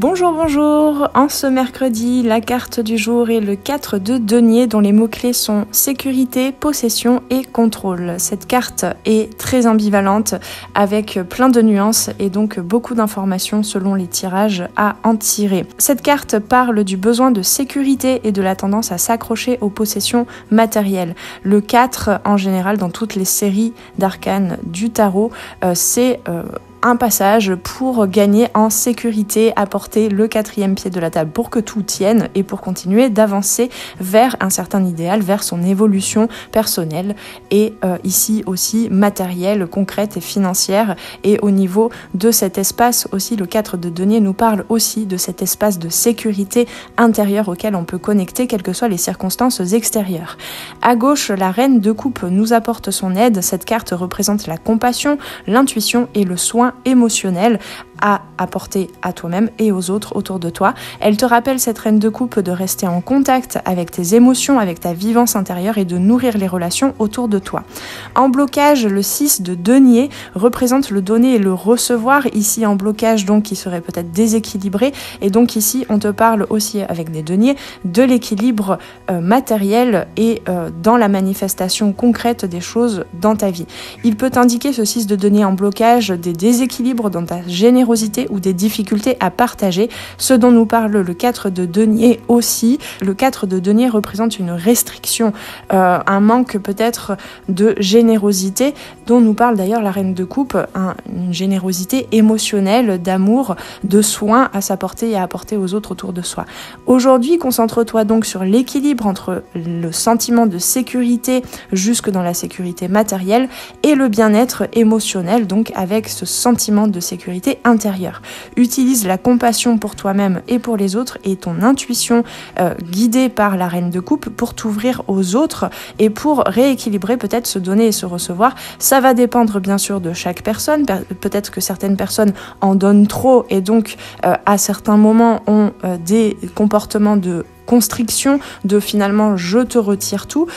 Bonjour, bonjour! En ce mercredi, la carte du jour est le 4 de denier dont les mots-clés sont sécurité, possession et contrôle. Cette carte est très ambivalente avec plein de nuances et donc beaucoup d'informations selon les tirages à en tirer. Cette carte parle du besoin de sécurité et de la tendance à s'accrocher aux possessions matérielles. Le 4, en général, dans toutes les séries d'arcanes du tarot, c'est un passage pour gagner en sécurité, apporter le 4e pied de la table pour que tout tienne et pour continuer d'avancer vers un certain idéal, vers son évolution personnelle et ici aussi matérielle, concrète et financière. Et au niveau de cet espace aussi, le 4 de denier nous parle aussi de cet espace de sécurité intérieure auquel on peut connecter quelles que soient les circonstances extérieures. À gauche, la reine de coupe nous apporte son aide. Cette carte représente la compassion, l'intuition et le soin émotionnel à apporter à toi-même et aux autres autour de toi. Elle te rappelle, cette reine de coupe, de rester en contact avec tes émotions, avec ta vivance intérieure et de nourrir les relations autour de toi. En blocage, le 6 de denier représente le donner et le recevoir. Ici, en blocage, donc, qui serait peut-être déséquilibré. Et donc ici, on te parle aussi, avec des deniers, de l'équilibre matériel et dans la manifestation concrète des choses dans ta vie. Il peut t'indiquer, ce 6 de denier en blocage, des déséquilibres dans ta générosité ou des difficultés à partager, ce dont nous parle le 4 de denier aussi. Le 4 de denier représente une restriction, un manque peut-être de générosité, dont nous parle d'ailleurs la reine de coupe, une générosité émotionnelle, d'amour, de soin à s'apporter et à apporter aux autres autour de soi. Aujourd'hui, concentre-toi donc sur l'équilibre entre le sentiment de sécurité jusque dans la sécurité matérielle et le bien-être émotionnel, donc avec ce sentiment de sécurité intérieure. Utilise la compassion pour toi-même et pour les autres et ton intuition guidée par la reine de coupe pour t'ouvrir aux autres et pour rééquilibrer peut-être se donner et se recevoir. Ça va dépendre bien sûr de chaque personne. Peut-être que certaines personnes en donnent trop et donc à certains moments ont des comportements de constriction, de finalement je te retire tout.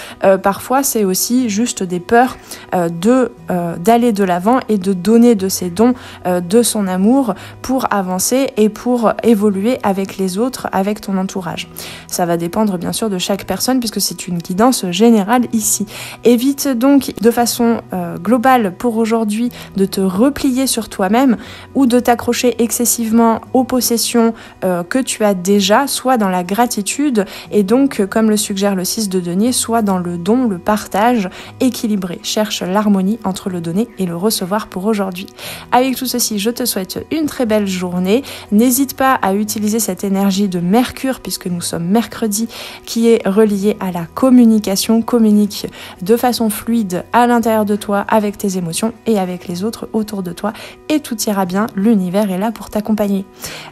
Parfois c'est aussi juste des peurs d'aller de l'avant et de donner de ses dons, de son amour pour avancer et pour évoluer avec les autres, avec ton entourage. Ça va dépendre bien sûr de chaque personne puisque c'est une guidance générale ici. Évite donc de façon globale pour aujourd'hui de te replier sur toi-même ou de t'accrocher excessivement aux possessions que tu as déjà, soit dans la gratitude et donc, comme le suggère le 6 de denier, soit dans le don, le partage équilibré. Cherche l'harmonie entre le donner et le recevoir pour aujourd'hui. Avec tout ceci, je te souhaite une très belle journée. N'hésite pas à utiliser cette énergie de Mercure, puisque nous sommes mercredi, qui est reliée à la communication. Communique de façon fluide à l'intérieur de toi, avec tes émotions et avec les autres autour de toi. Et tout ira bien, l'univers est là pour t'accompagner.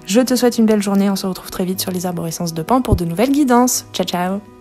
Je te souhaite une belle journée, on se retrouve très vite sur les arborescences de Pan pour de nouvelles guidance. Ciao ciao.